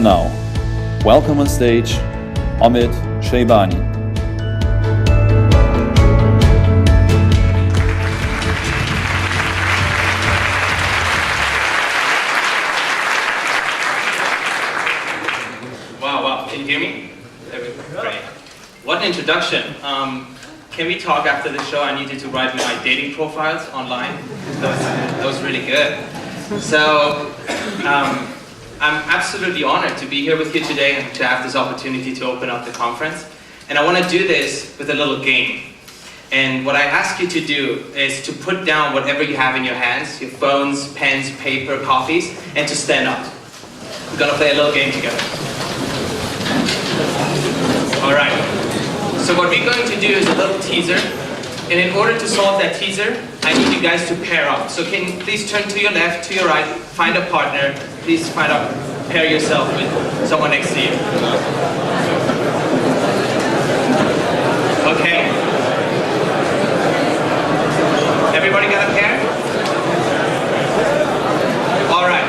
now, welcome on stage, Omid, Scheybani. Wow, can you hear me? Great. What an introduction. Can we talk after the show? I need you to write my dating profiles online. That was really good. So, I'm absolutely honored to be here with you today and to have this opportunity to open up the conference. And I want to do this with a little game. And what I ask you to do is to put down whatever you have in your hands, your phones, pens, paper, coffees, and to stand up. We're going to play a little game together. All right. So what we're going to do is a little teaser. And in order to solve that teaser, I need you guys to pair up. So can you please turn to your left, to your right, find a partner. Please pair yourself with someone next to you. Okay. Everybody got a pair? All right.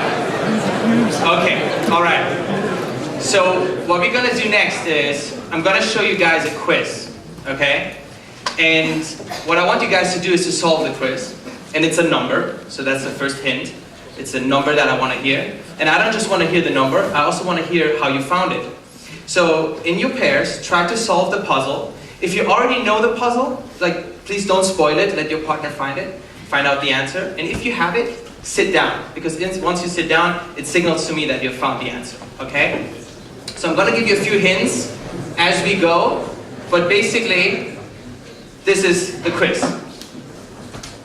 Okay, all right. So what we're gonna do next is, I'm gonna show you guys a quiz, okay? And what I want you guys to do is to solve the quiz. And it's a number, so that's the first hint. It's a number that I want to hear. And I don't just want to hear the number, I also want to hear how you found it. So in your pairs, try to solve the puzzle. If you already know the puzzle, please don't spoil it, let your partner find it, find out the answer. And if you have it, sit down. Because once you sit down, it signals to me that you've found the answer, okay? So I'm going to give you a few hints as we go, but basically, this is the quiz.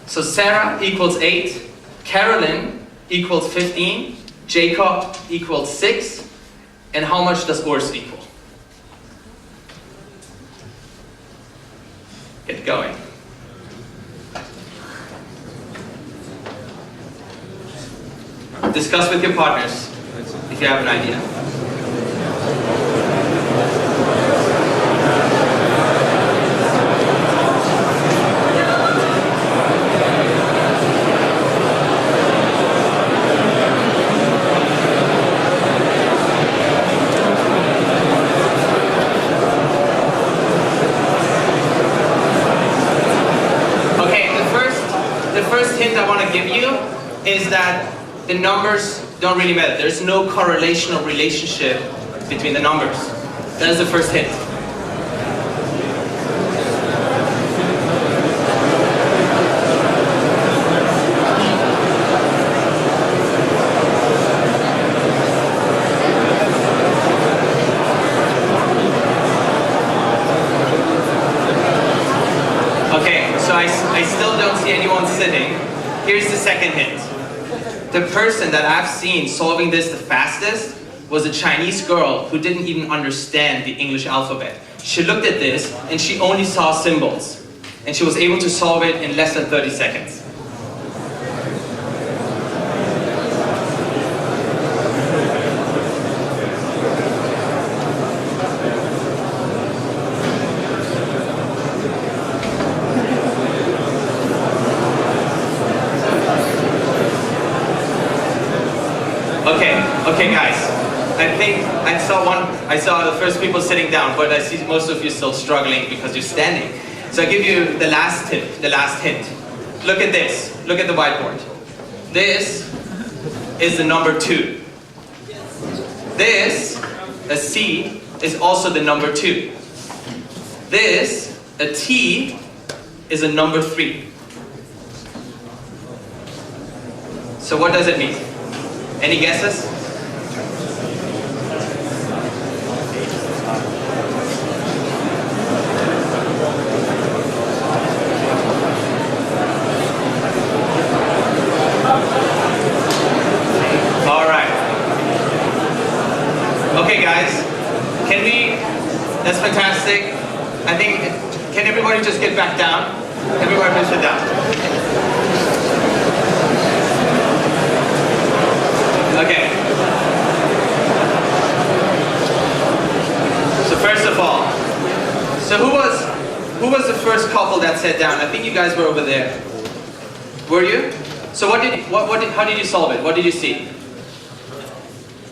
So Sarah equals 8, Carolyn equals 15, Jacob equals 6, and how much does Urs equal? Get going. Discuss with your partners if you have an idea. Is that the numbers don't really matter. There's no correlational relationship between the numbers. That is the first hint. Okay, so I still don't see anyone sitting. Here's the second hint. The person that I've seen solving this the fastest was a Chinese girl who didn't even understand the English alphabet. She looked at this and she only saw symbols. And she was able to solve it in less than 30 seconds. Okay guys, I think I saw the first people sitting down, but I see most of you still struggling because you're standing. So I give you the last tip, the last hint. Look at this, look at the whiteboard. This is the number 2. This, a C, is also the number 2. This, a T, is a number 3. So what does it mean? Any guesses? Okay guys, that's fantastic. I think, can everybody just get back down? Everybody please sit down. Okay. So first of all, who was the first couple that sat down? I think you guys were over there. Were you? So how did you solve it? What did you see?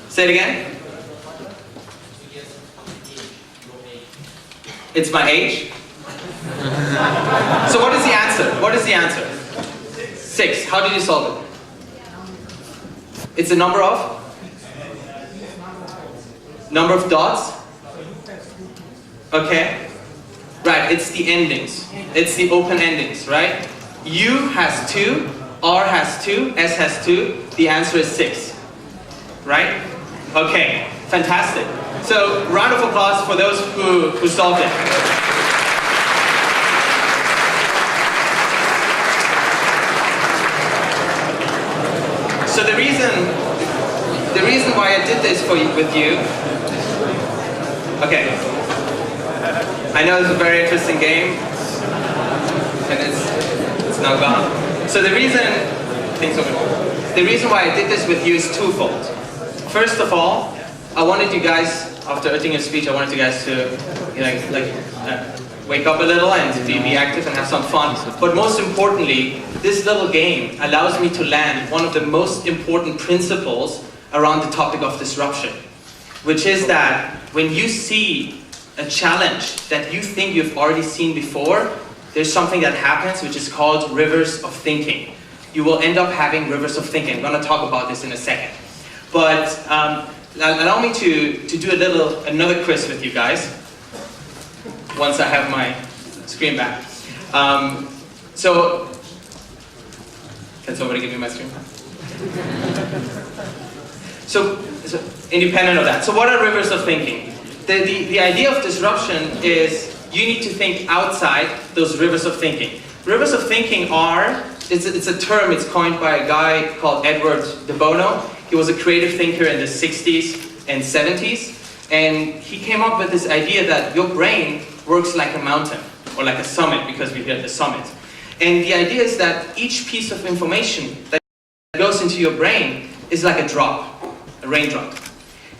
Say it again. It's my age. So what is the answer? What is the answer? 6. How did you solve it? It's a number of dots. Okay. Right, it's the endings. It's the open endings, right? U has 2, R has 2, S has 2. The answer is 6. Right? Okay, fantastic. So, round of applause for those who solved it. So the reason why I did this with you, okay, I know it's a very interesting game, and it's now gone. So the reason why I did this with you is twofold. First of all, I wanted you guys, after Oettinger's speech, I wanted you guys to, wake up a little and be active and have some fun. But most importantly, this little game allows me to land one of the most important principles around the topic of disruption, which is that when you see a challenge that you think you've already seen before, there's something that happens which is called rivers of thinking. You will end up having rivers of thinking. I'm going to talk about this in a second. But allow me to do another quiz with you guys once I have my screen back. So, can somebody give me my screen back? So independent of that. So what are rivers of thinking? The idea of disruption is you need to think outside those rivers of thinking. Rivers of thinking are, it's a term, it's coined by a guy called Edward de Bono. He was a creative thinker in the 60s and 70s. And he came up with this idea that your brain works like a mountain, or like a summit, because we're here at the summit. And the idea is that each piece of information that goes into your brain is like a drop, a raindrop.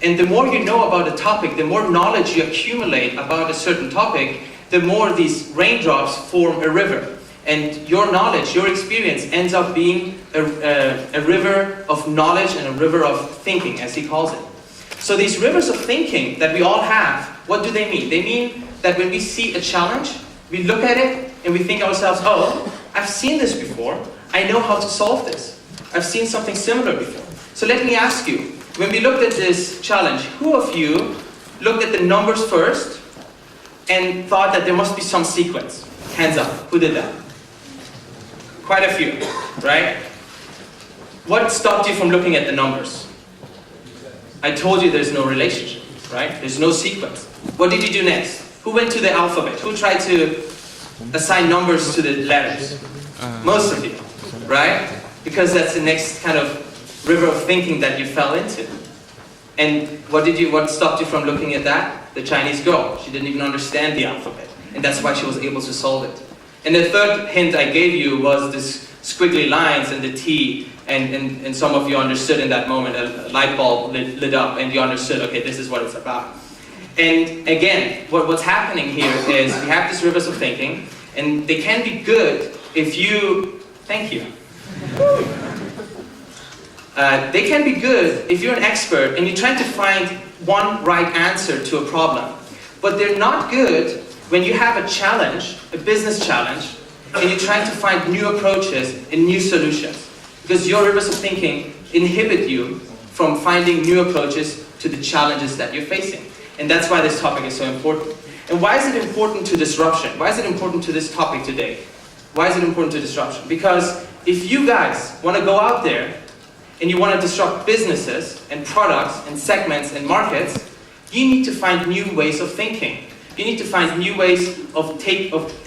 And the more you know about a topic, the more knowledge you accumulate about a certain topic, the more these raindrops form a river. And your knowledge, your experience ends up being a river of knowledge and a river of thinking, as he calls it. So these rivers of thinking that we all have, what do they mean? They mean that when we see a challenge, we look at it and we think to ourselves, oh, I've seen this before. I know how to solve this. I've seen something similar before. So let me ask you, when we looked at this challenge, who of you looked at the numbers first and thought that there must be some sequence? Hands up. Who did that? Quite a few, right? What stopped you from looking at the numbers? I told you there's no relationship, right? There's no sequence. What did you do next? Who went to the alphabet? Who tried to assign numbers to the letters? Most of you, right? Because that's the next kind of river of thinking that you fell into. And what stopped you from looking at that? The Chinese girl. She didn't even understand the alphabet. And that's why she was able to solve it. And the third hint I gave you was this squiggly lines and the T, and some of you understood in that moment, a light bulb lit up and you understood, okay, this is what it's about. And again, what's happening here is we have these rivers of thinking, and they can be good if you, thank you. They can be good if you're an expert and you're trying to find one right answer to a problem. But they're not good when you have a challenge, a business challenge, and you're trying to find new approaches and new solutions. Because your rivers of thinking inhibit you from finding new approaches to the challenges that you're facing. And that's why this topic is so important. And why is it important to disruption? Why is it important to this topic today? Why is it important to disruption? Because if you guys want to go out there and you want to disrupt businesses and products and segments and markets, you need to find new ways of thinking. You need to find new ways of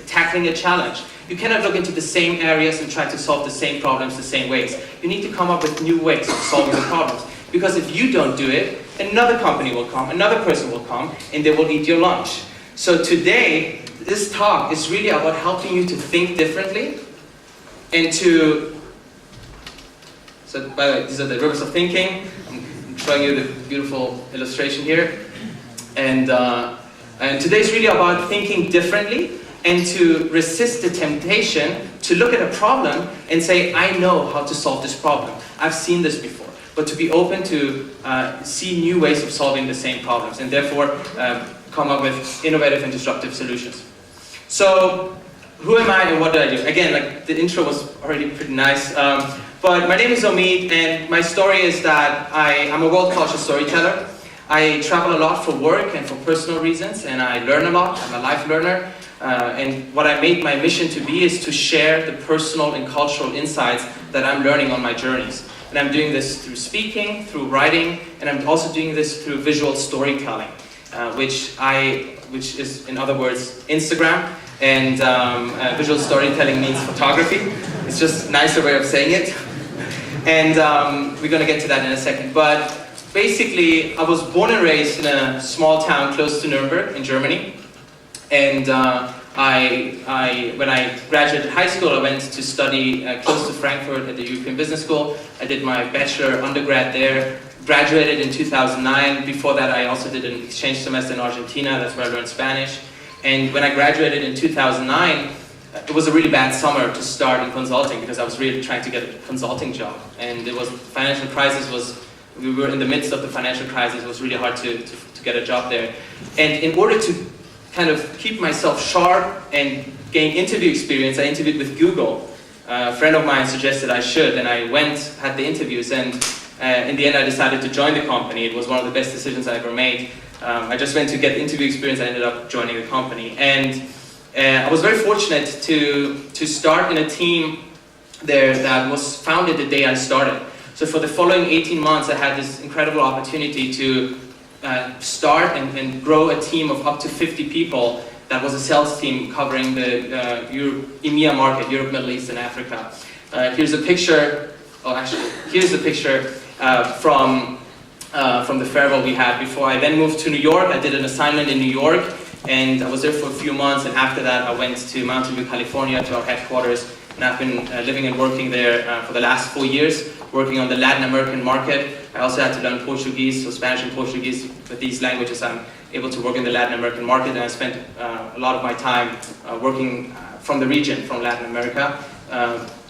tackling a challenge. You cannot look into the same areas and try to solve the same problems the same ways. You need to come up with new ways of solving the problems. Because if you don't do it, another company will come, another person will come, and they will eat your lunch. So today, this talk is really about helping you to think differently and to... So, by the way, these are the rivers of thinking. I'm showing you the beautiful illustration here. And today's really about thinking differently and to resist the temptation to look at a problem and say, I know how to solve this problem. I've seen this before. but to be open to see new ways of solving the same problems, and therefore come up with innovative and disruptive solutions. So, who am I and what do I do? Again, like the intro was already pretty nice, but my name is Omid, and my story is that I'm a world culture storyteller. I travel a lot for work and for personal reasons, and I learn a lot. I'm a life learner, and what I made my mission to be is to share the personal and cultural insights that I'm learning on my journeys. And I'm doing this through speaking, through writing, and I'm also doing this through visual storytelling, which is, in other words, Instagram. And visual storytelling means photography. It's just a nicer way of saying it. And we're going to get to that in a second. But basically, I was born and raised in a small town close to Nuremberg in Germany. And when I graduated high school, I went to study close to Frankfurt at the European Business School. I did my bachelor undergrad there, graduated in 2009. Before that, I also did an exchange semester in Argentina. That's where I learned Spanish. And when I graduated in 2009, it was a really bad summer to start in consulting because I was really trying to get a consulting job. And it was, financial crisis we were in the midst of the financial crisis. It was really hard to get a job there. And in order to kind of keep myself sharp and gain interview experience, I interviewed with Google. A friend of mine suggested I should, and I went, had the interviews, and in the end I decided to join the company. It was one of the best decisions I ever made. I just went to get interview experience. I ended up joining the company, and I was very fortunate to start in a team there that was founded the day I started. So for the following 18 months, I had this incredible opportunity to start and grow a team of up to 50 people. That was a sales team covering the EMEA market, Europe, Middle East, and Africa. Here's a picture. Oh, actually, here's a picture from the farewell we had before I then moved to New York. I did an assignment in New York, and I was there for a few months, and after that I went to Mountain View, California, to our headquarters, and I've been living and working there for the last 4 years, working on the Latin American market. I also had to learn Portuguese, so Spanish and Portuguese. With these languages, I'm able to work in the Latin American market, and I spent a lot of my time working from the region, from Latin America,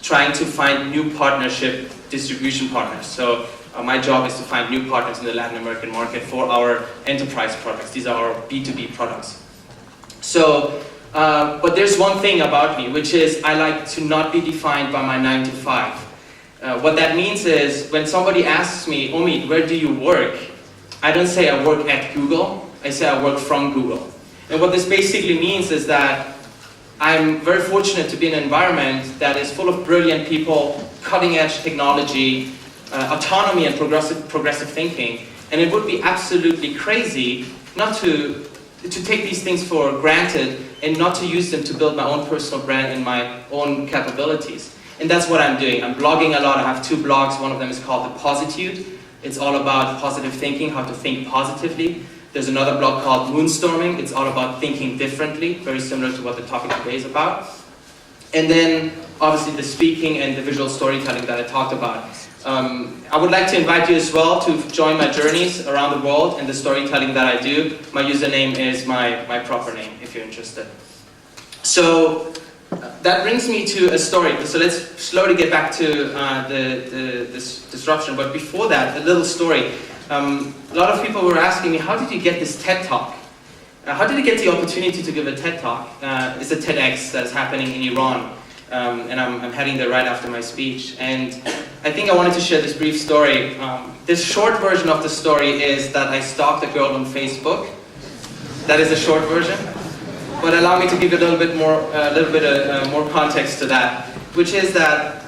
trying to find new partnership distribution partners. So my job is to find new partners in the Latin American market for our enterprise products. These are our B2B products. So, but there's one thing about me, which is I like to not be defined by my 9 to 5. What that means is when somebody asks me, Omid, where do you work? I don't say I work at Google, I say I work from Google. And what this basically means is that I'm very fortunate to be in an environment that is full of brilliant people, cutting edge technology, autonomy and progressive thinking. And it would be absolutely crazy not to take these things for granted and not to use them to build my own personal brand and my own capabilities. And that's what I'm doing. I'm blogging a lot. I have 2 blogs. One of them is called The Positude. It's all about positive thinking, how to think positively. There's another blog called Moonstorming. It's all about thinking differently, very similar to what the topic today is about. And then, obviously, the speaking and the visual storytelling that I talked about. I would like to invite you as well to join my journeys around the world and the storytelling that I do. My username is my proper name, if you're interested. So, that brings me to a story. So let's slowly get back to this disruption. But before that, a little story. A lot of people were asking me, how did you get this TED Talk? How did you get the opportunity to give a TED Talk? It's a TEDx that is happening in Iran. And I'm heading there right after my speech. And I think I wanted to share this brief story. This short version of the story is that I stalked a girl on Facebook. That is a short version. But allow me to give you a little bit more context to that, which is that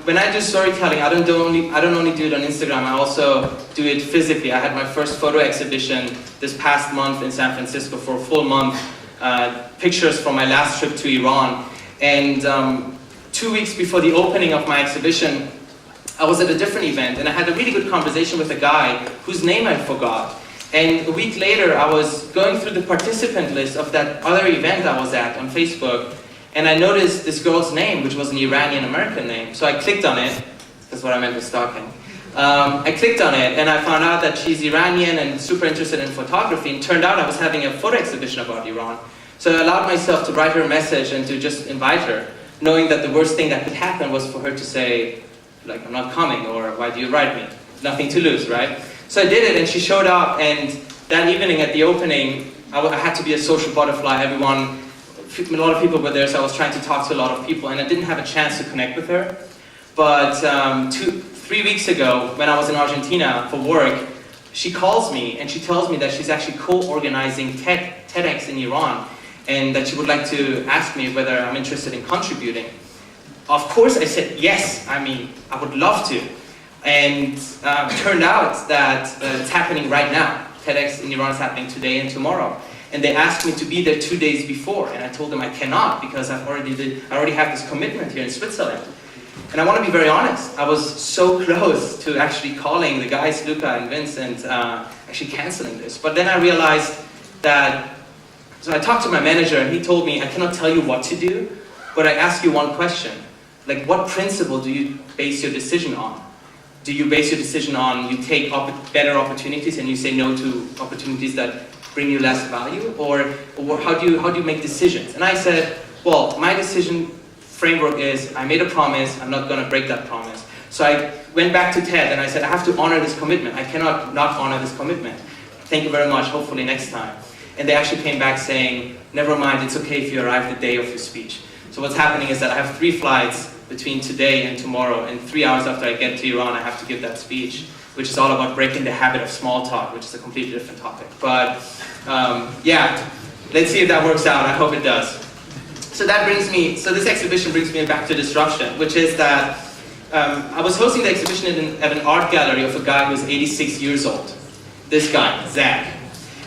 when I do storytelling, I don't only do it on Instagram. I also do it physically. I had my first photo exhibition this past month in San Francisco for a full month. Pictures from my last trip to Iran, and 2 weeks before the opening of my exhibition, I was at a different event, and I had a really good conversation with a guy whose name I forgot. And a week later, I was going through the participant list of that other event I was at on Facebook, and I noticed this girl's name, which was an Iranian-American name. So I clicked on it. That's what I meant with stalking. I clicked on it, and I found out that she's Iranian and super interested in photography, and turned out I was having a photo exhibition about Iran. So I allowed myself to write her a message and to just invite her, knowing that the worst thing that could happen was for her to say, like, I'm not coming, or why do you write me? nothing to lose, right? So I did it, and she showed up, and that evening at the opening, I had to be a social butterfly. A lot of people were there, so I was trying to talk to a lot of people, and I didn't have a chance to connect with her. But 3 weeks ago, when I was in Argentina for work, she calls me and she tells me that she's actually co-organizing TEDx in Iran, and that she would like to ask me whether I'm interested in contributing. Of course I said yes, I mean, I would love to. And turned out that it's happening right now. TEDx in Iran is happening today and tomorrow. And they asked me to be there 2 days before, and I told them I cannot because I already have this commitment here in Switzerland. And I want to be very honest, I was so close to actually calling the guys, Luca and Vince, and actually canceling this. But then I realized that, so I talked to my manager and he told me, I cannot tell you what to do, but I ask you one question. Like, what principle do you base your decision on? Do you base your decision on you take better opportunities and you say no to opportunities that bring you less value? Or how do you make decisions? And I said, well, my decision framework is I made a promise, I'm not going to break that promise. So I went back to Ted and I said, I have to honor this commitment. I cannot not honor this commitment. Thank you very much, hopefully next time. And they actually came back saying, never mind, it's okay if you arrive the day of your speech. So what's happening is that I have 3 flights between today and tomorrow, and 3 hours after I get to Iran, I have to give that speech, which is all about breaking the habit of small talk, which is a completely different topic. But yeah, let's see if that works out. I hope it does. So this exhibition brings me back to disruption, which is that I was hosting the exhibition at an art gallery of a guy who was 86 years old. This guy, Zach.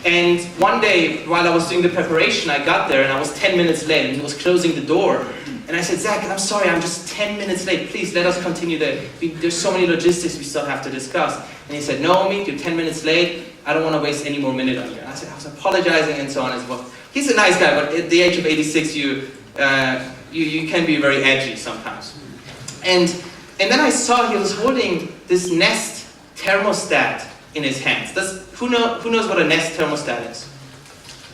And one day, while I was doing the preparation, I got there and I was 10 minutes late and he was closing the door. And I said, Zach, I'm sorry, I'm just 10 minutes late. Please let us continue. There's so many logistics we still have to discuss. And he said, no, Omid, you're 10 minutes late. I don't want to waste any more minute on you. And I was apologizing and so on as well. He's a nice guy, but at the age of 86, you can be very edgy sometimes. And then I saw he was holding this Nest thermostat in his hands. Who knows what a Nest thermostat is?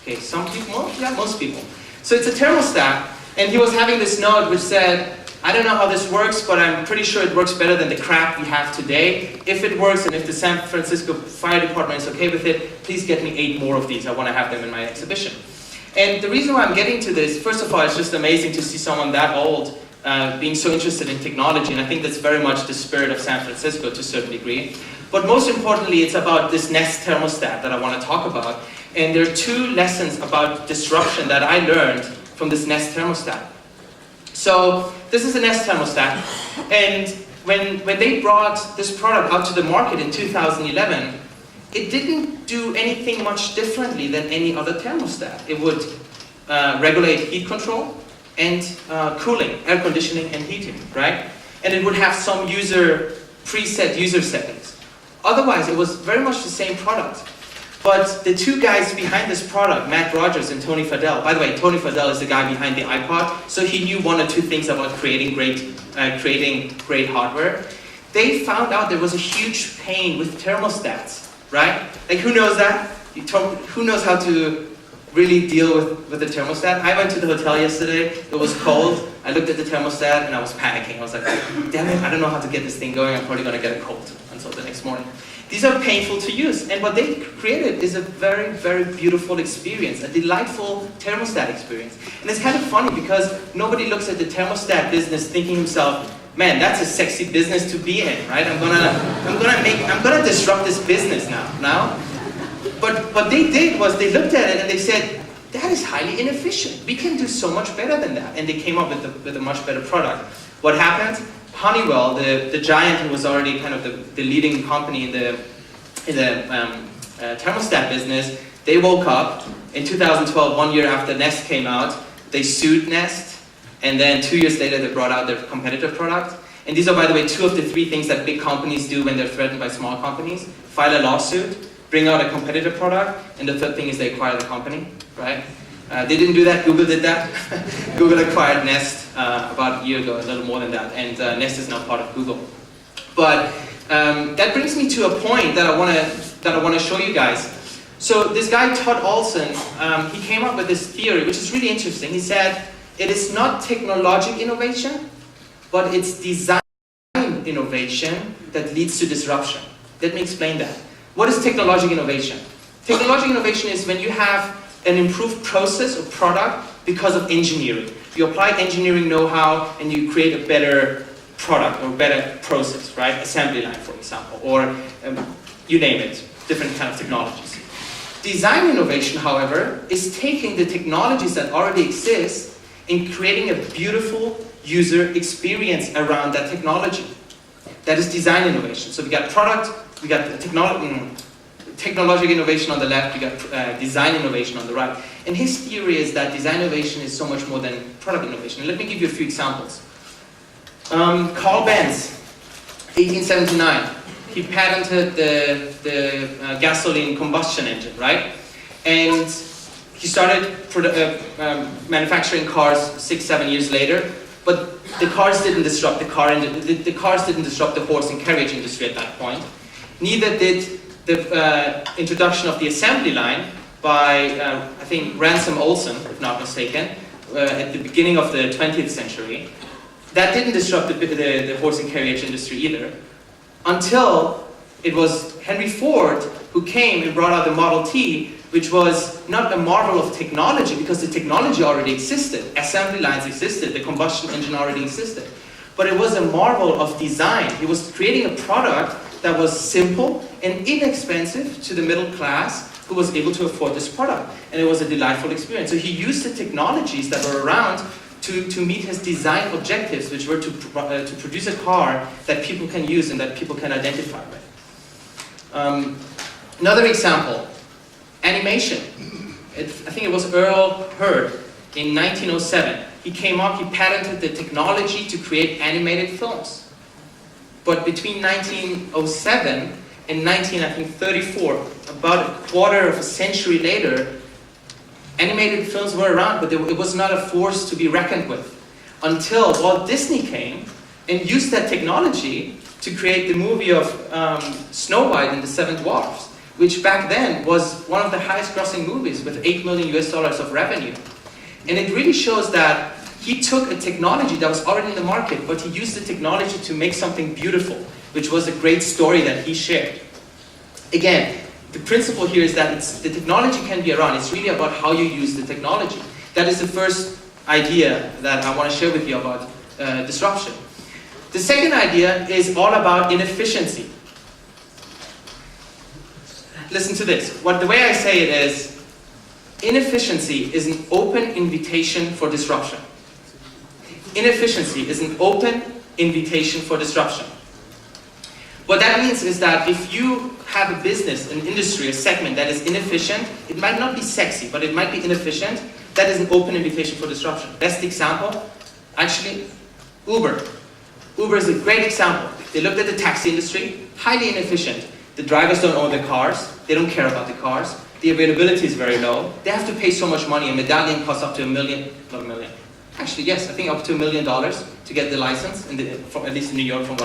Okay, some people, yeah, most people. So it's a thermostat, and he was having this note which said, I don't know how this works, but I'm pretty sure it works better than the crap we have today. If it works, and if the San Francisco Fire Department is okay with it, please get me 8 more of these. I want to have them in my exhibition. And the reason why I'm getting to this, first of all, it's just amazing to see someone that old being so interested in technology, and I think that's very much the spirit of San Francisco to a certain degree. But most importantly, it's about this Nest thermostat that I want to talk about. And there are 2 lessons about disruption that I learned from this Nest thermostat. So this is a Nest thermostat, and when they brought this product out to the market in 2011, it didn't do anything much differently than any other thermostat. It would regulate heat control and cooling, air conditioning and heating, right? And it would have some preset user settings. Otherwise, it was very much the same product. But the 2 guys behind this product, Matt Rogers and Tony Fadell, by the way, Tony Fadell is the guy behind the iPod, so he knew 1 or 2 things about creating great hardware. They found out there was a huge pain with thermostats, right? Like, who knows that? Who knows how to really deal with the thermostat? I went to the hotel yesterday, it was cold, I looked at the thermostat and I was panicking. I was like, damn it, I don't know how to get this thing going, I'm probably going to get a cold until the next morning. These are painful to use, and what they created is a very, very beautiful experience, a delightful thermostat experience. And it's kind of funny because nobody looks at the thermostat business thinking himself, man, that's a sexy business to be in, right? I'm gonna disrupt this business now. But what they did was they looked at it and they said, that is highly inefficient. We can do so much better than that. And they came up with a much better product. What happened? Honeywell, the giant who was already kind of the leading company in the thermostat business, they woke up in 2012, 1 year after Nest came out. They sued Nest, and then 2 years later they brought out their competitive product. And these are, by the way, 2 of the 3 things that big companies do when they're threatened by small companies: file a lawsuit, bring out a competitive product, and the 3rd thing is they acquire the company, right? They didn't do that, Google did that. Google acquired Nest about a year ago, a little more than that, and Nest is now part of Google. But that brings me to a point that I want to show you guys. So this guy, Todd Olson, he came up with this theory, which is really interesting. He said, it is not technological innovation, but it's design innovation that leads to disruption. Let me explain that. What is technological innovation? Technological innovation is when you have an improved process or product because of engineering. You apply engineering know-how and you create a better product or better process, right? Assembly line, for example, or you name it, different kind of technologies. Design innovation, however, is taking the technologies that already exist and creating a beautiful user experience around that technology. That is design innovation. So we got product, we got the technological innovation on the left, we got design innovation on the right. And his theory is that design innovation is so much more than product innovation. And let me give you a few examples. Carl Benz, 1879, he patented the gasoline combustion engine, right? And he started manufacturing cars 6-7 years later, but the cars didn't disrupt the cars didn't disrupt the horse and carriage industry at that point. Neither did the introduction of the assembly line by, I think, Ransom Olson, if not mistaken, at the beginning of the 20th century. That didn't disrupt the horse and carriage industry either, until it was Henry Ford who came and brought out the Model T, which was not a marvel of technology, because the technology already existed. Assembly lines existed, the combustion engine already existed. But it was a marvel of design. He was creating a product that was simple and inexpensive to the middle class who was able to afford this product. And it was a delightful experience. So he used the technologies that were around to meet his design objectives, which were to produce a car that people can use and that people can identify with. Another example, animation. I think it was Earl Hurd in 1907. He came up, he patented the technology to create animated films. But between 1907 and 1934, about a quarter of a century later, animated films were around, but it was not a force to be reckoned with. Until Walt Disney came and used that technology to create the movie of Snow White and the Seven Dwarfs, which back then was one of the highest grossing movies with $8 million of revenue. And it really shows that he took a technology that was already in the market, but he used the technology to make something beautiful, which was a great story that he shared. Again, the principle here is that the technology can be around. It's really about how you use the technology. That is the first idea that I want to share with you about disruption. The second idea is all about inefficiency. Listen to this. The way I say it is, inefficiency is an open invitation for disruption. Inefficiency is an open invitation for disruption. What that means is that if you have a business, an industry, a segment that is inefficient, it might not be sexy, but it might be inefficient, that is an open invitation for disruption. Best example, actually, Uber. Uber is a great example. They looked at the taxi industry, highly inefficient. The drivers don't own the cars, they don't care about the cars, the availability is very low, they have to pay so much money, a medallion costs up to $1 million, not $1 million. Actually, yes, I think up to $1 million to get the license, at least in New York from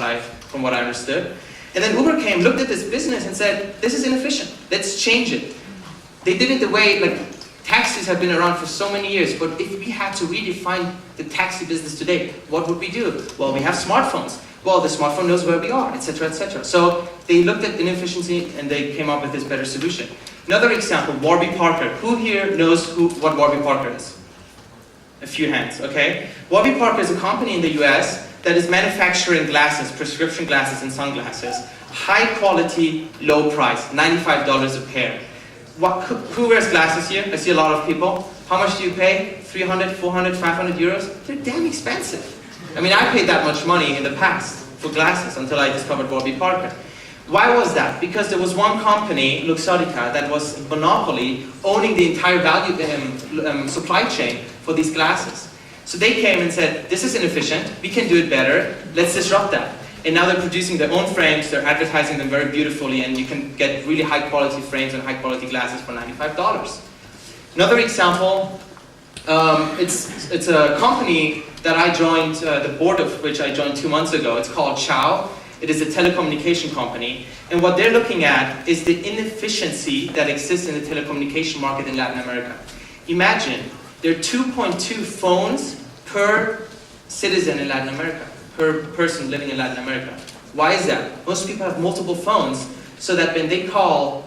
what I understood. And then Uber came, looked at this business and said, this is inefficient, let's change it. They did it the way, taxis have been around for so many years, but if we had to redefine the taxi business today, what would we do? Well, we have smartphones. Well, the smartphone knows where we are, etc., etc. So they looked at inefficiency and they came up with this better solution. Another example, Warby Parker. Who here knows what Warby Parker is? A few hands, okay? Warby Parker is a company in the US that is manufacturing glasses, prescription glasses and sunglasses. High quality, low price, $95 a pair. Who wears glasses here? I see a lot of people. How much do you pay? 300, 400, 500 euros? They're damn expensive. I mean, I paid that much money in the past for glasses until I discovered Warby Parker. Why was that? Because there was one company, Luxottica, that was a monopoly, owning the entire value supply chain for these glasses. So they came and said, this is inefficient, we can do it better, let's disrupt that. And now they're producing their own frames, they're advertising them very beautifully, and you can get really high quality frames and high quality glasses for $95. Another example, it's a company that I joined, the board of which I joined 2 months ago. It's called Chow. It is a telecommunication company. And what they're looking at is the inefficiency that exists in the telecommunication market in Latin America. Imagine, there are 2.2 phones per citizen in Latin America, per person living in Latin America. Why is that? Most people have multiple phones, so that when they call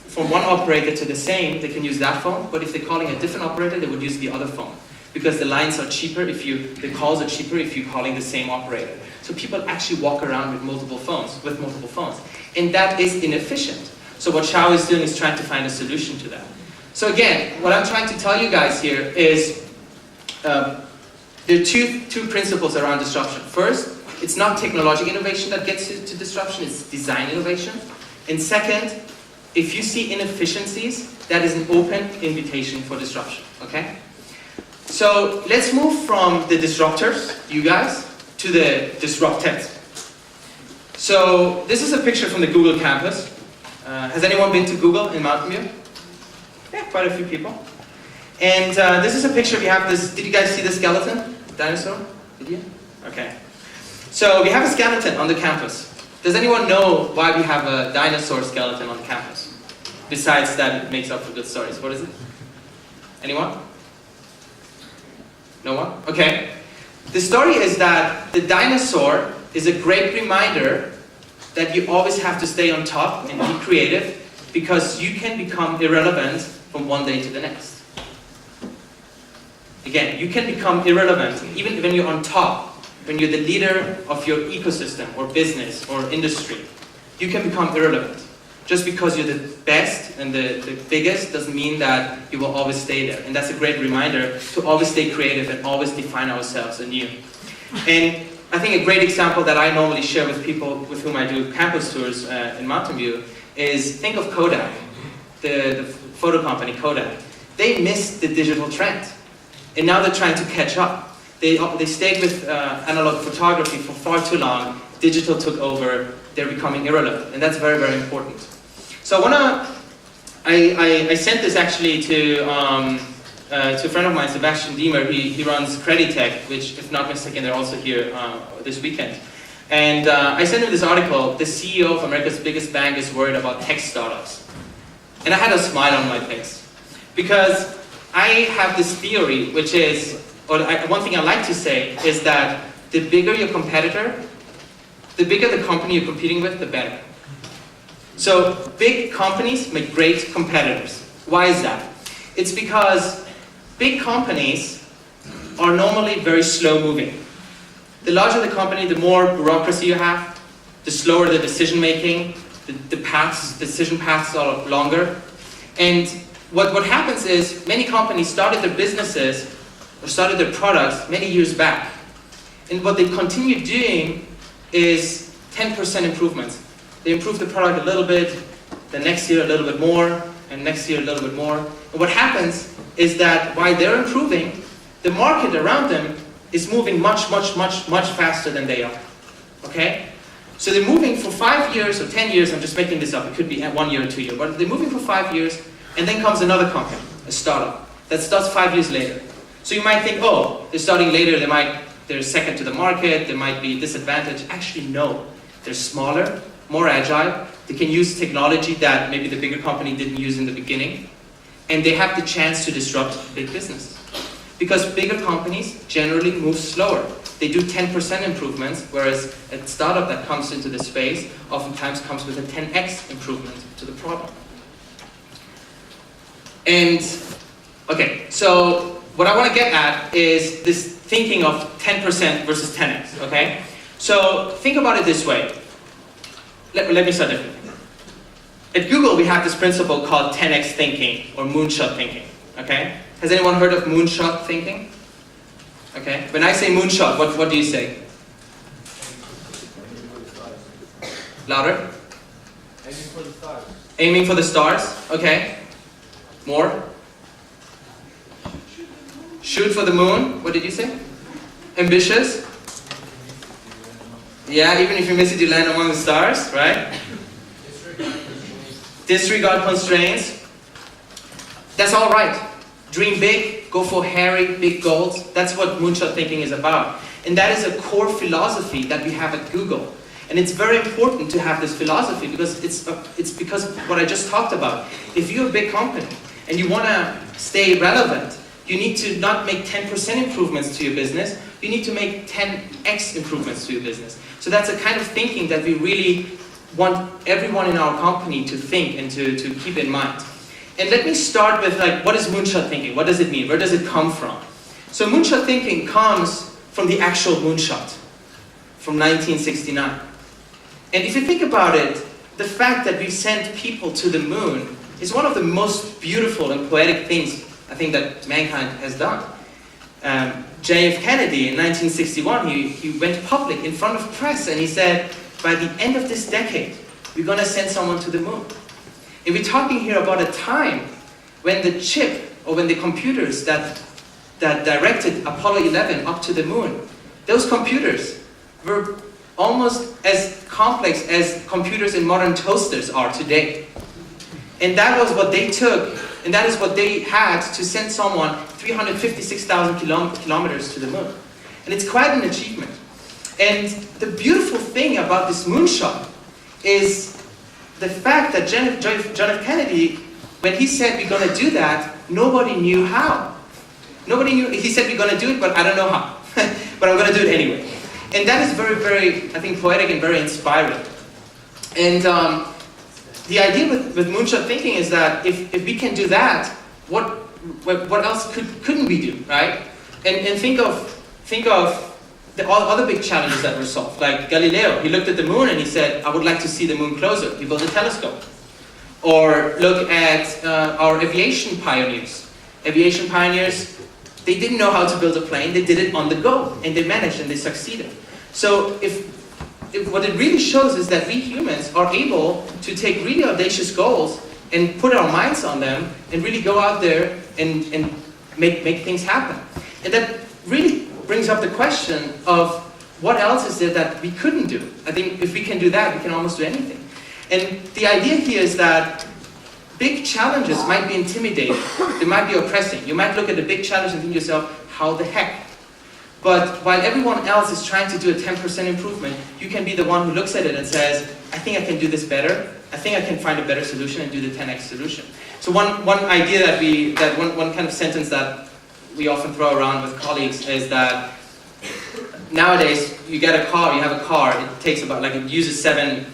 from one operator to the same, they can use that phone, but if they're calling a different operator, they would use the other phone. Because the lines are cheaper the calls are cheaper if you're calling the same operator. So people actually walk around with multiple phones. And that is inefficient. So what Xiao is doing is trying to find a solution to that. So again, what I'm trying to tell you guys here is there are two principles around disruption. First, it's not technological innovation that gets you to disruption, it's design innovation. And second, if you see inefficiencies, that is an open invitation for disruption, okay? So let's move from the disruptors, you guys, to the disrupted. So this is a picture from the Google campus. Has anyone been to Google in Mountain View? Yeah, quite a few people. And this is a picture, we have this, did you guys see the skeleton? Dinosaur? Did you? Okay. So we have a skeleton on the campus. Does anyone know why we have a dinosaur skeleton on the campus? Besides that it makes up for good stories. What is it? Anyone? No one? Okay. The story is that the dinosaur is a great reminder that you always have to stay on top and be creative because you can become irrelevant from one day to the next. Again, you can become irrelevant even when you're on top, when you're the leader of your ecosystem or business or industry. You can become irrelevant. Just because you're the best and the biggest doesn't mean that you will always stay there. And that's a great reminder to always stay creative and always define ourselves anew. And I think a great example that I normally share with people with whom I do campus tours in Mountain View is think of Kodak, the photo company Kodak. They missed the digital trend. And now they're trying to catch up. They stayed with analog photography for far too long. Digital took over. They're becoming irrelevant. And that's very, very important. So I sent this actually to a friend of mine, Sebastian Diemer. He runs Creditech, which, if not mistaken, they're also here this weekend. And I sent him this article, the CEO of America's biggest bank is worried about tech startups. And I had a smile on my face. Because I have this theory, which is, one thing I like to say, is that the bigger your competitor, the bigger the company you're competing with, the better. So big companies make great competitors. Why is that? It's because big companies are normally very slow moving. The larger the company, the more bureaucracy you have, the slower the decision making, the decision paths are longer. And what happens is many companies started their businesses or started their products many years back. And what they continue doing is 10% improvements. They improve the product a little bit, the next year a little bit more, and next year a little bit more. And what happens is that while they're improving, the market around them is moving much, much, much, much faster than they are. Okay? So they're moving for 5 years or 10 years, I'm just making this up, it could be 1 year or 2 years, but they're moving for 5 years, and then comes another company, a startup, that starts 5 years later. So you might think, oh, they're starting later, they're second to the market, there might be disadvantage. Actually, no. They're smaller, more agile, they can use technology that maybe the bigger company didn't use in the beginning, and they have the chance to disrupt big businesses. Because bigger companies generally move slower. They do 10% improvements, whereas a startup that comes into the space oftentimes comes with a 10x improvement to the problem. And, okay, so what I want to get at is this thinking of 10% versus 10x, okay? So think about it this way. Let me start differently. At Google, we have this principle called 10x thinking, or moonshot thinking, okay? Has anyone heard of moonshot thinking? Okay, when I say moonshot, what do you say? Louder? Aiming for the stars. Aiming for the stars, okay. More? Shoot for the moon, what did you say? Ambitious? Yeah, even if you miss it, you land among the stars, right? Disregard constraints. That's all right. Dream big, go for hairy, big goals. That's what moonshot thinking is about. And that is a core philosophy that we have at Google. And it's very important to have this philosophy because it's because of what I just talked about. If you're a big company and you want to stay relevant, you need to not make 10% improvements to your business, you need to make 10x improvements to your business. So that's a kind of thinking that we really want everyone in our company to think and to keep in mind. And let me start with like, what is moonshot thinking? What does it mean? Where does it come from? So moonshot thinking comes from the actual moonshot from 1969. And if you think about it, the fact that we sent people to the moon is one of the most beautiful and poetic things I think that mankind has done. J.F. Kennedy in 1961, he went public in front of press and he said, by the end of this decade, we're going to send someone to the moon. And we're talking here about a time when the chip, or when the computers that directed Apollo 11 up to the moon, those computers were almost as complex as computers in modern toasters are today. And that was what they took, and that is what they had to send someone 356,000 kilometers to the moon. And it's quite an achievement. And the beautiful thing about this moonshot is the fact that John F. Kennedy, when he said we're going to do that, nobody knew how. Nobody knew. He said we're going to do it, but I don't know how. But I'm going to do it anyway. And that is very, very, I think, poetic and very inspiring. And the idea with moonshot thinking is that if we can do that, what else couldn't we do, right? And think of the all other big challenges that were solved. Like Galileo, he looked at the moon and he said, I would like to see the moon closer. He built a telescope. Or look at our aviation pioneers. Aviation pioneers, they didn't know how to build a plane, they did it on the go, and they managed and they succeeded. So if what it really shows is that we humans are able to take really audacious goals and put our minds on them and really go out there and make things happen. And that really brings up the question of what else is there that we couldn't do. I think if we can do that, we can almost do anything. And the idea here is that big challenges might be intimidating, they might be oppressing. You might look at a big challenge and think to yourself, how the heck? But while everyone else is trying to do a 10% improvement, you can be the one who looks at it and says, I think I can do this better. I think I can find a better solution and do the 10x solution. So one idea one kind of sentence that we often throw around with colleagues is that nowadays you get a car, you have a car, it takes about, it uses 7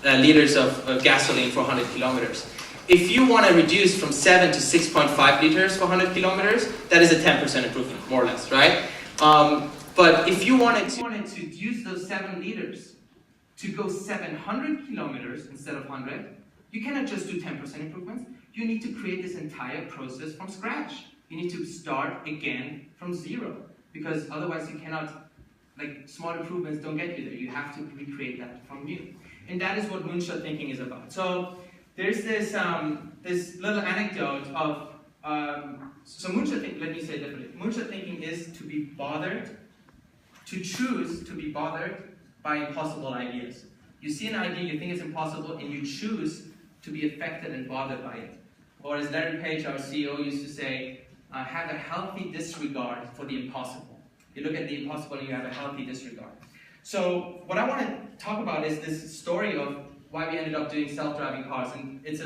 liters of gasoline for 100 kilometers. If you want to reduce from 7 to 6.5 liters for 100 kilometers, that is a 10% improvement, more or less, right? But if you wanted to use those 7 liters to go 700 kilometers instead of 100, you cannot just do 10% improvements. You need to create this entire process from scratch. You need to start again from zero, because otherwise you cannot, small improvements don't get you there. You have to recreate that from new. And that is what moonshot thinking is about. So there's this little anecdote of, so moonshot thinking, let me say it differently. Moonshot thinking is to be bothered, to choose to be bothered by impossible ideas. You see an idea, you think it's impossible, and you choose to be affected and bothered by it. Or as Larry Page, our CEO, used to say, have a healthy disregard for the impossible. You look at the impossible and you have a healthy disregard. So what I want to talk about is this story of why we ended up doing self-driving cars. And it's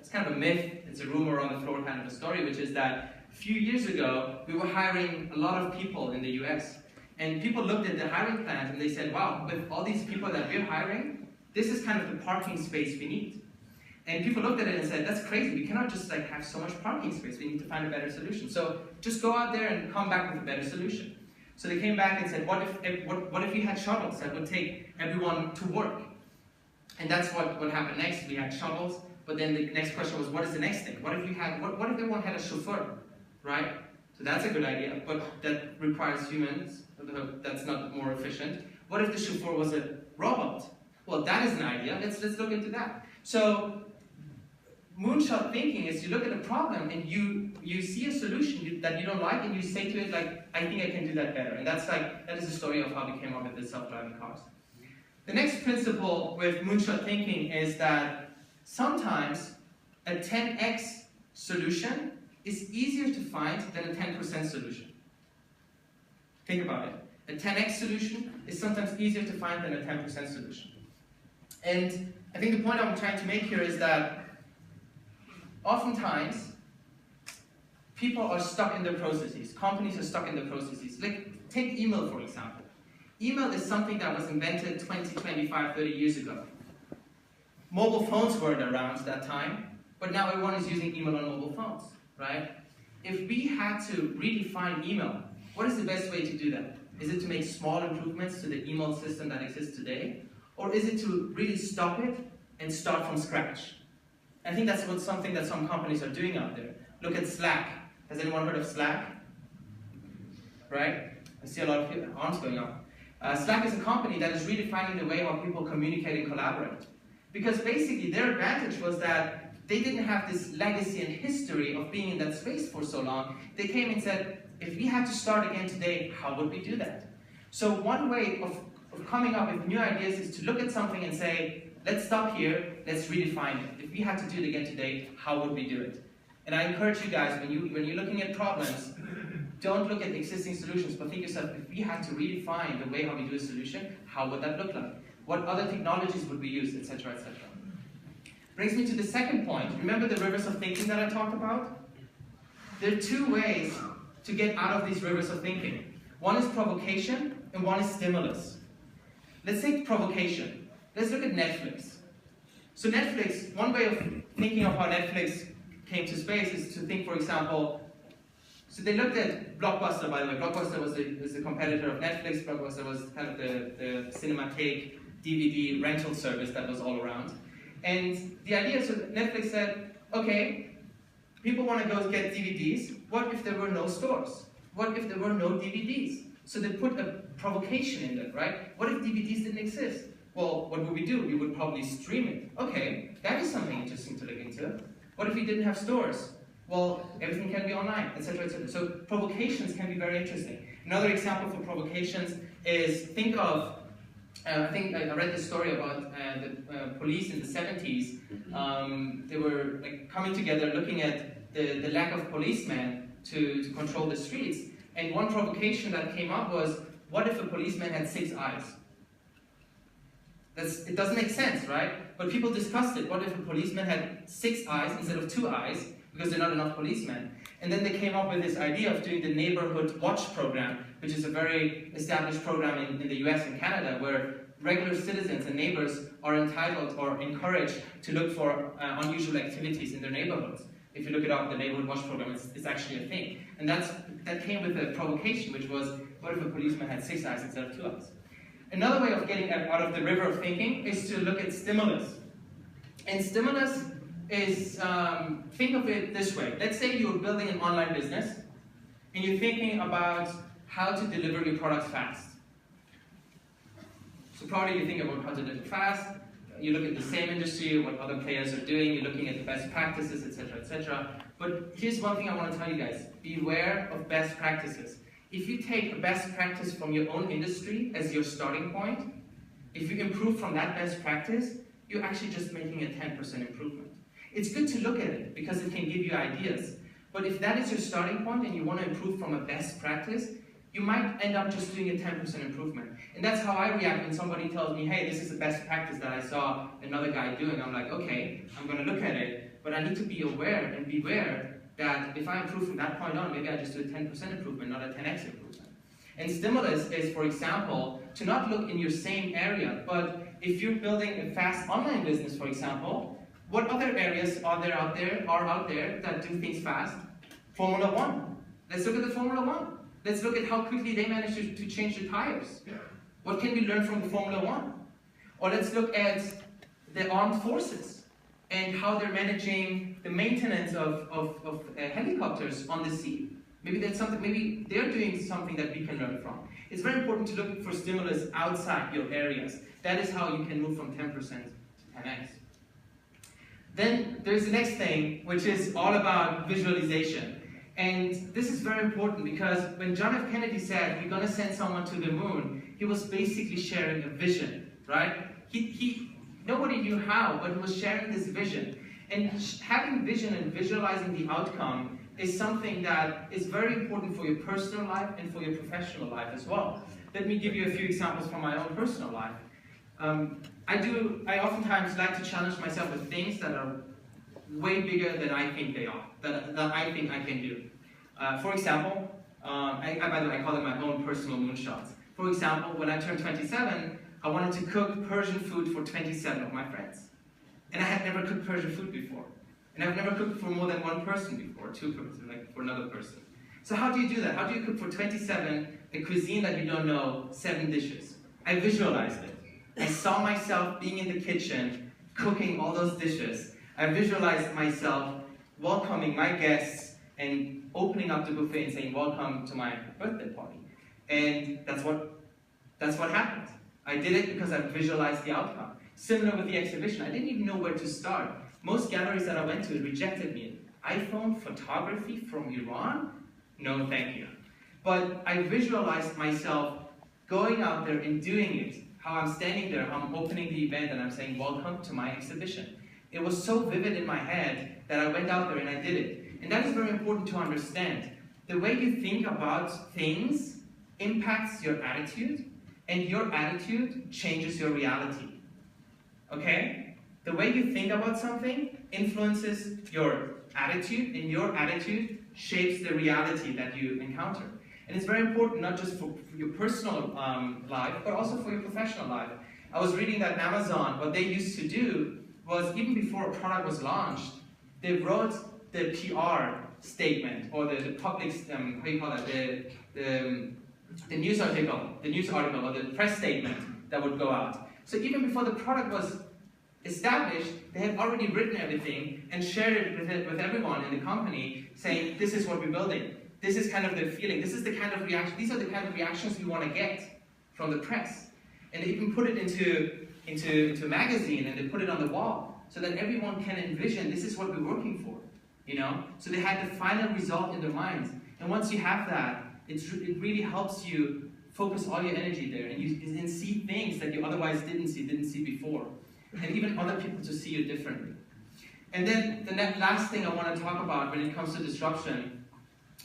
kind of a myth, it's a rumor on the floor kind of a story, which is that a few years ago, we were hiring a lot of people in the US. And people looked at the hiring plans and they said, wow, with all these people that we're hiring, this is kind of the parking space we need. And people looked at it and said, that's crazy, we cannot just have so much parking space, we need to find a better solution. So just go out there and come back with a better solution. So they came back and said, what if we had shuttles that would take everyone to work? And that's what happened next. We had shuttles, but then the next question was, what is the next thing? What if everyone had a chauffeur, right? So that's a good idea, but that requires humans. That's not more efficient. What if the chauffeur was a robot? Well, that is an idea. Let's look into that. So moonshot thinking is you look at a problem and you see a solution that you don't like and you say to it I think I can do that better. And that is the story of how we came up with the self-driving cars. The next principle with moonshot thinking is that sometimes a 10x solution is easier to find than a 10% solution. Think about it. A 10x solution is sometimes easier to find than a 10% solution. And I think the point I'm trying to make here is that oftentimes people are stuck in their processes. Companies are stuck in their processes. Take email, for example. Email is something that was invented 20, 25, 30 years ago. Mobile phones weren't around at that time, but now everyone is using email on mobile phones, right? If we had to redefine email, what is the best way to do that? Is it to make small improvements to the email system that exists today? Or is it to really stop it and start from scratch? I think that's something that some companies are doing out there. Look at Slack. Has anyone heard of Slack? Right? I see a lot of arms going up. Slack is a company that is redefining the way how people communicate and collaborate. Because basically their advantage was that they didn't have this legacy and history of being in that space for so long. They came and said, if we had to start again today, how would we do that? So one way of coming up with new ideas is to look at something and say, let's stop here, let's redefine it. If we had to do it again today, how would we do it? And I encourage you guys, when you're looking at problems, don't look at existing solutions, but think yourself, if we had to redefine the way how we do a solution, how would that look like? What other technologies would we use, etc., etc. Brings me to the second point. Remember the rivers of thinking that I talked about? There are two ways to get out of these rivers of thinking. One is provocation, and one is stimulus. Let's take provocation. Let's look at Netflix. So Netflix, one way of thinking of how Netflix came to space is to think, for example, so they looked at Blockbuster, by the way. Blockbuster was a competitor of Netflix. Blockbuster was kind of the cinematheque DVD rental service that was all around. And the idea, so Netflix said, okay, people want to go get DVDs. What if there were no stores? What if there were no DVDs? So they put a provocation in there, right? What if DVDs didn't exist? Well, what would we do? We would probably stream it. Okay, that is something interesting to look into. What if we didn't have stores? Well, everything can be online, etc., etc. So provocations can be very interesting. Another example for provocations is, think of, I think I read this story about the police in the 70s. They were like coming together looking at the lack of policemen to control the streets. And one provocation that came up was, what if a policeman had 6 eyes? It doesn't make sense, right? But people discussed it. What if a policeman had 6 eyes instead of 2 eyes? Because there are not enough policemen. And then they came up with this idea of doing the neighborhood watch program, which is a very established program in the US and Canada, where regular citizens and neighbors are entitled or encouraged to look for unusual activities in their neighborhoods. If you look it up, the neighborhood watch program, it's actually a thing. And that came with a provocation, which was, what if a policeman had 6 eyes instead of 2 eyes? Another way of getting out of the river of thinking is to look at stimulus. And stimulus is, think of it this way. Let's say you're building an online business and you're thinking about how to deliver your products fast. So probably you think about how to deliver fast, you look at the same industry, what other players are doing, you're looking at the best practices, etc., etc. But here's one thing I want to tell you guys. Beware of best practices. If you take a best practice from your own industry as your starting point, if you improve from that best practice, you're actually just making a 10% improvement. It's good to look at it because it can give you ideas. But if that is your starting point and you want to improve from a best practice, you might end up just doing a 10% improvement. And that's how I react when somebody tells me, hey, this is a best practice that I saw another guy doing. I'm like, okay, I'm going to look at it, but I need to be aware and beware that if I improve from that point on, maybe I just do a 10% improvement, not a 10x improvement. And stimulus is, for example, to not look in your same area, but if you're building a fast online business, for example, what other areas are out there that do things fast? Formula One. Let's look at the Formula One. Let's look at how quickly they managed to change the tires. What can we learn from the Formula One? Or let's look at the armed forces and how they're managing the maintenance of helicopters on the sea. Maybe that's something. Maybe they're doing something that we can learn from. It's very important to look for stimulus outside your areas. That is how you can move from 10% to 10x. Then there's the next thing, which is all about visualization. And this is very important because when John F. Kennedy said, we're going to send someone to the moon, he was basically sharing a vision, right? Nobody knew how, but he was sharing this vision. And having vision and visualizing the outcome is something that is very important for your personal life and for your professional life as well. Let me give you a few examples from my own personal life. I oftentimes like to challenge myself with things that are way bigger than I think they are, that I think I can do. For example, by the way, I call it my own personal moonshots. For example, when I turned 27, I wanted to cook Persian food for 27 of my friends. And I had never cooked Persian food before. And I've never cooked for more than one person before, two persons, like for another person. So how do you do that? How do you cook for 27, a cuisine that you don't know, 7 dishes? I visualized it. I saw myself being in the kitchen, cooking all those dishes. I visualized myself welcoming my guests and opening up the buffet and saying, welcome to my birthday party. And that's what happened. I did it because I visualized the outcome. Similar with the exhibition, I didn't even know where to start. Most galleries that I went to rejected me. iPhone photography from Iran? No, thank you. But I visualized myself going out there and doing it. How I'm standing there, how I'm opening the event, and I'm saying, welcome to my exhibition. It was so vivid in my head that I went out there and I did it. And that is very important to understand. The way you think about things impacts your attitude, and your attitude changes your reality. Okay? The way you think about something influences your attitude, and your attitude shapes the reality that you encounter. And it's very important, not just for your personal life, but also for your professional life. I was reading that Amazon, what they used to do was, even before a product was launched, they wrote the PR statement, or the public, how do you call it, the news article, or the press statement that would go out. So even before the product was established, they had already written everything and shared it with everyone in the company, saying, this is what we're building. This is kind of the feeling. This is the kind of reaction. These are the kind of reactions we want to get from the press. And they even put it into a magazine, and they put it on the wall so that everyone can envision this is what we're working for. You know? So they had the final result in their minds. And once you have that, it really helps you focus all your energy there, and you can see things that you otherwise didn't see before, and even other people to see you differently. And then the last thing I want to talk about when it comes to disruption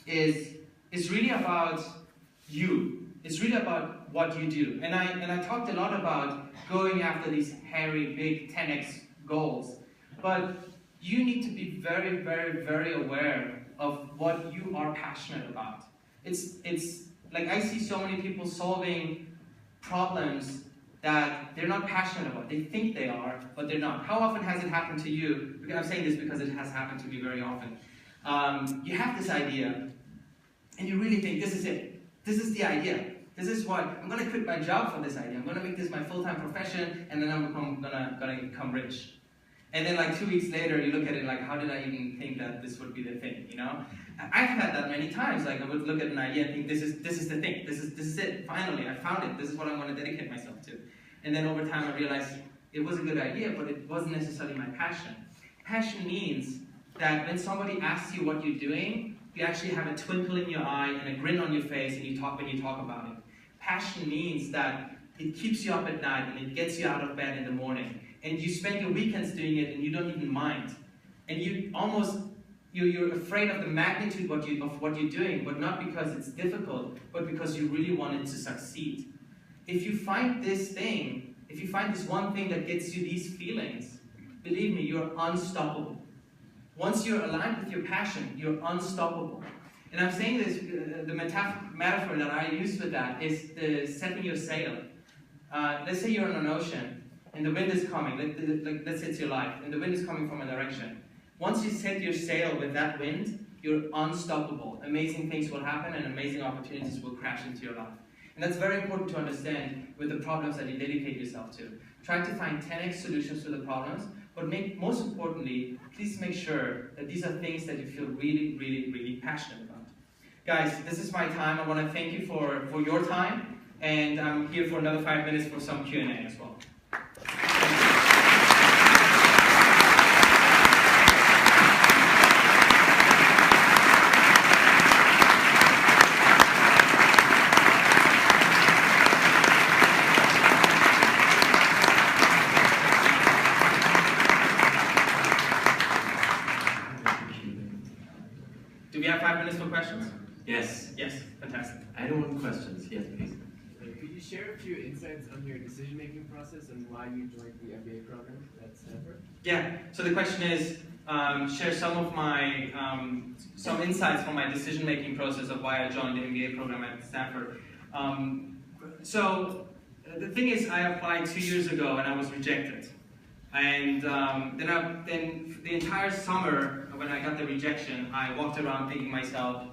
is really about you. It's really about what you do. And I talked a lot about going after these hairy, big 10x goals, but you need to be very, very, very aware of what you are passionate about. It's like I see so many people solving problems that they're not passionate about. They think they are, but they're not. How often has it happened to you? I'm saying this because it has happened to me very often. You have this idea, and you really think, this is it. This is the idea. This is what, I'm going to quit my job for this idea. I'm going to make this my full-time profession, and then I'm going to become rich. And then like 2 weeks later, you look at it like, how did I even think that this would be the thing, you know? I've had that many times. Like I would look at an idea and think, this is the thing. This is it. Finally, I found it. This is what I'm going to dedicate myself to. And then over time, I realized it was a good idea, but it wasn't necessarily my passion. Passion means that when somebody asks you what you're doing, you actually have a twinkle in your eye and a grin on your face when you talk about it. Passion means that it keeps you up at night and it gets you out of bed in the morning. And you spend your weekends doing it and you don't even mind. And you're afraid of the magnitude of what you're doing, but not because it's difficult, but because you really want it to succeed. If you find this one thing that gets you these feelings, believe me, you're unstoppable. Once you're aligned with your passion, you're unstoppable. And I'm saying this, the metaphor that I use for that is the setting your sail. Let's say you're on an ocean, and the wind is coming, let's say it's your life, and the wind is coming from a direction. Once you set your sail with that wind, you're unstoppable. Amazing things will happen, and amazing opportunities will crash into your life. And that's very important to understand with the problems that you dedicate yourself to. Try to find 10x solutions to the problems, but most importantly, please make sure that these are things that you feel really, really, really passionate about. Guys, this is my time. I want to thank you for your time, and I'm here for another 5 minutes for some Q&A as well. Do we have 5 minutes for questions? Yes. Yes, fantastic. I don't want questions. Yes, please. Could you share a few insights on your decision-making process and why you joined the MBA program at Stanford? Yeah, so the question is, share some of my, some insights from my decision-making process of why I joined the MBA program at Stanford. So the thing is, I applied 2 years ago and I was rejected. And then the entire summer, when I got the rejection, I walked around thinking myself,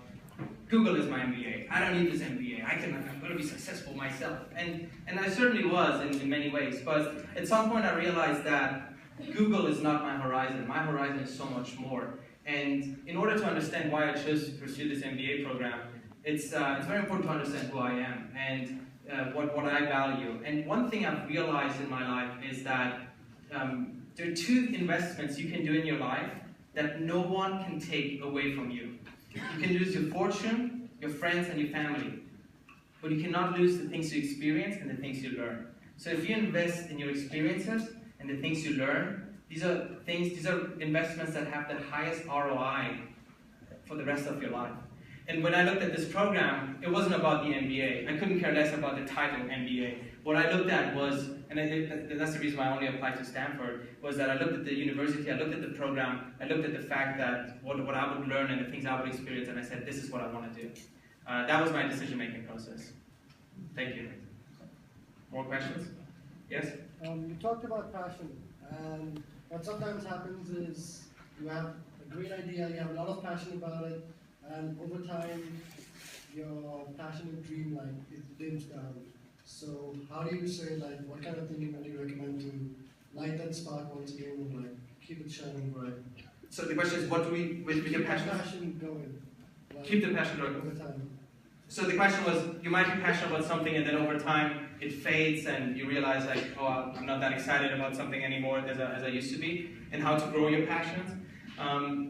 Google is my MBA. I don't need this MBA. I'm going to be successful myself. And I certainly was in many ways. But at some point I realized that Google is not my horizon. My horizon is so much more. And in order to understand why I chose to pursue this MBA program, it's very important to understand who I am and what I value. And one thing I've realized in my life is that there are two investments you can do in your life that no one can take away from you. You can lose your fortune, your friends, and your family. But you cannot lose the things you experience and the things you learn. So if you invest in your experiences and the things you learn, these are investments that have the highest ROI for the rest of your life. And when I looked at this program, it wasn't about the MBA. I couldn't care less about the title MBA. What I looked at was, and that's the reason why I only applied to Stanford, was that I looked at the university, I looked at the program, I looked at the fact that what I would learn and the things I would experience, and I said, this is what I want to do. That was my decision-making process. Thank you. More questions? Yes? You talked about passion, and what sometimes happens is you have a great idea, you have a lot of passion about it, and over time, your passionate dream, it dims down. So how do you say, what kind of thinking would you recommend to light that spark once again and keep it shining bright? So the question is, what do we, with your passion? Keep the passion going. Keep the passion going. Over time. So the question was, you might be passionate about something and then over time it fades and you realize oh, I'm not that excited about something anymore as I used to be, and how to grow your passions.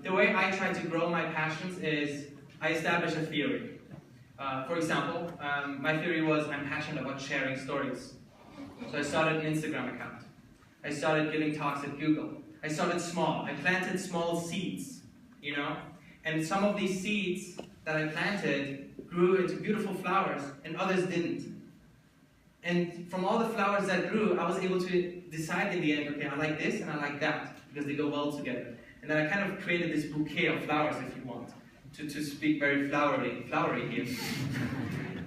The way I try to grow my passions is I establish a theory. For example, my theory was I'm passionate about sharing stories. So I started an Instagram account. I started giving talks at Google. I started small. I planted small seeds, and some of these seeds that I planted grew into beautiful flowers and others didn't. And from all the flowers that grew, I was able to decide in the end, okay, I like this and I like that because they go well together. And then I kind of created this bouquet of flowers, if you want, to speak very flowery here.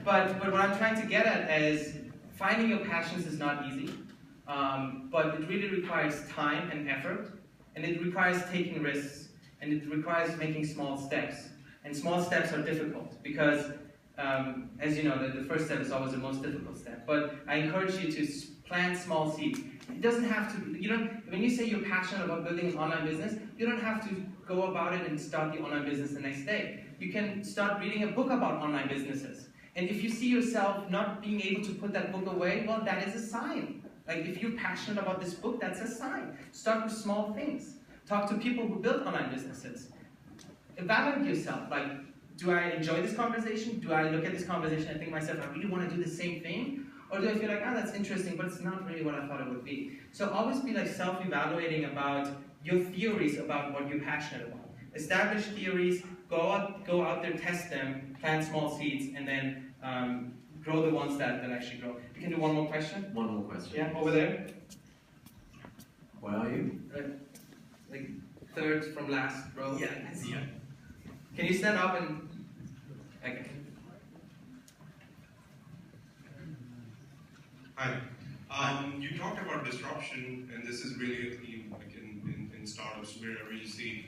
but what I'm trying to get at is finding your passions is not easy, but it really requires time and effort, and it requires taking risks, and it requires making small steps. And small steps are difficult because, as you know, the first step is always the most difficult step. But I encourage you to plant small seeds. It doesn't have to, when you say you're passionate about building an online business, you don't have to go about it and start the online business the next day. You can start reading a book about online businesses. And if you see yourself not being able to put that book away, well, that is a sign. If you're passionate about this book, that's a sign. Start with small things. Talk to people who build online businesses. Evaluate yourself. Do I enjoy this conversation? Do I look at this conversation and think to myself, I really want to do the same thing? Or do I feel that's interesting, but it's not really what I thought it would be? So always be self-evaluating about your theories about what you're passionate about. Establish theories, go out there, test them, plant small seeds, and then grow the ones that actually grow. You can do one more question? One more question. Yeah, over there. Where are you? Third from last row. Yeah, I see you. Can you stand up and... Okay. Hi. You talked about disruption, and this is really a theme in startups wherever you see.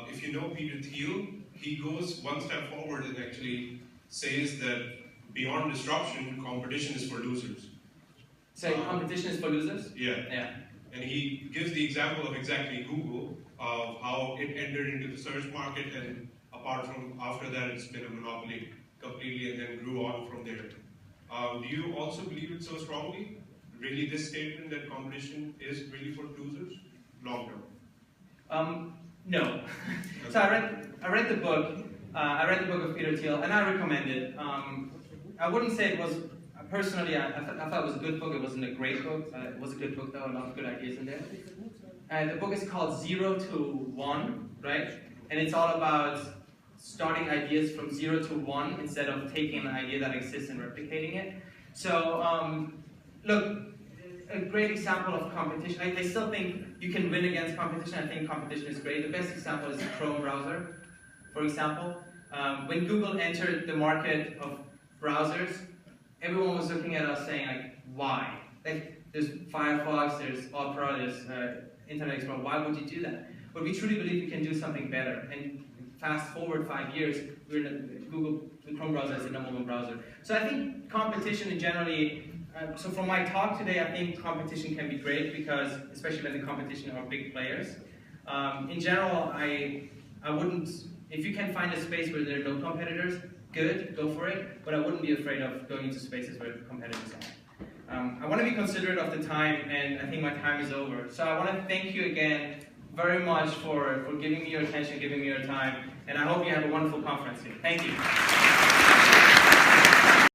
If you know Peter Thiel, he goes one step forward and actually says that beyond disruption, competition is for losers. So competition is for losers? Yeah. Yeah. And he gives the example of exactly Google, of how it entered into the search market, and apart from after that, it's been a monopoly completely, and then grew on from there. Do you also believe it so strongly? Really, this statement that competition is really for losers, long term? No. So I read the book. I read the book of Peter Thiel, and I recommend it. I wouldn't say it was personally. I thought it was a good book. It wasn't a great book. It was a good book, though. A lot of good ideas in there. The book is called 0 to 1, right? And it's all about starting ideas from 0 to 1 instead of taking an idea that exists and replicating it. So, look, a great example of competition. I still think you can win against competition. I think competition is great. The best example is the Chrome browser, for example. When Google entered the market of browsers, everyone was looking at us saying, why? There's Firefox, there's Opera, there's Internet Explorer. Why would you do that? But we truly believe we can do something better. And fast forward 5 years, we're in the Chrome browser is the #1 browser. So I think competition in generally, so from my talk today, I think competition can be great because, especially when the competition are big players. In general, I wouldn't, if you can find a space where there are no competitors, good, go for it, but I wouldn't be afraid of going into spaces where competitors are. I want to be considerate of the time, and I think my time is over. So I want to thank you again very much for giving me your attention, giving me your time, and I hope you have a wonderful conference here. Thank you.